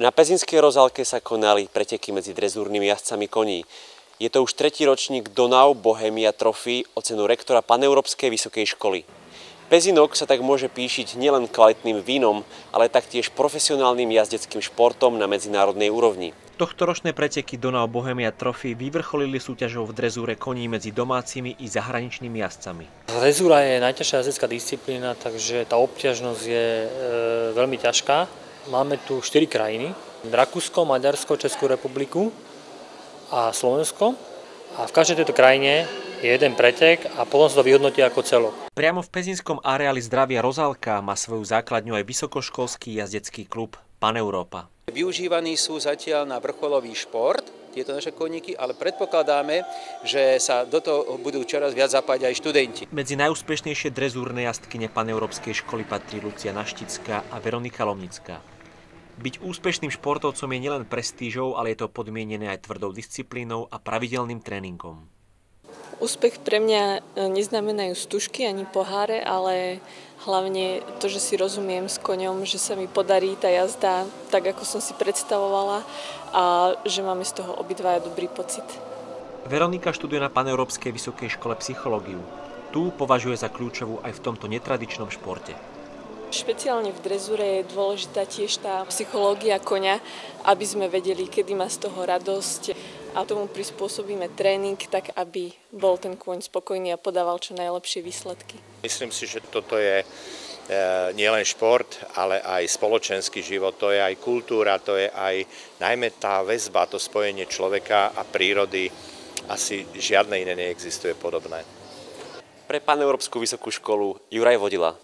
Na Pezinskej Rozálke sa konali preteky medzi drezúrnymi jazdcami koní. Je to už tretí ročník Donau Bohemia Trophy o cenu rektora Paneurópskej vysokej školy. Pezinok sa tak môže píšiť nielen kvalitným vínom, ale taktiež profesionálnym jazdeckým športom na medzinárodnej úrovni. Tohtoročné preteky Donau Bohemia Trophy vyvrcholili súťažou v drezúre koní medzi domácimi i zahraničnými jazdcami. Drezúra je najťažšia jazdecká disciplína, takže tá obťažnosť je veľmi ťažká. Máme tu 4 krajiny: Rakúsko, Maďarsko, Českú republiku a Slovensko. A v každej tejto krajine je jeden pretek a potom sa to vyhodnotí ako celok. Priamo v pezinskom areáli Zdravia Rozálka má svoju základňu aj vysokoškolský jazdecký klub Paneurópa. Využívaní sú zatiaľ na vrcholový šport tieto naše koníky, ale predpokladáme, že sa do toho budú čoraz viac zapájať aj študenti. Medzi najúspešnejšie drezúrne jazdkyne Paneurópskej školy patrí Lucia Naštická a Veronika Lomnická. Byť úspešným športovcom je nielen prestížou, ale je to podmienené aj tvrdou disciplínou a pravidelným tréningom. Úspech pre mňa neznamenajú stužky ani poháre, ale hlavne to, že si rozumiem s koňom, že sa mi podarí tá jazda tak, ako som si predstavovala a že máme z toho obidvaja dobrý pocit. Veronika študuje na Paneurópskej vysokej škole psychológiu. Tu považuje za kľúčovú aj v tomto netradičnom športe. Špeciálne v drezúre je dôležitá tiež tá psychológia koňa, aby sme vedeli, kedy má z toho radosť a tomu prispôsobíme tréning tak, aby bol ten kôň spokojný a podával čo najlepšie výsledky. Myslím si, že toto je nielen šport, ale aj spoločenský život, to je aj kultúra, to je aj najmä tá väzba, to spojenie človeka a prírody. Asi žiadne iné neexistuje podobné. Pre Paneurópsku vysokú školu Juraj Vodila.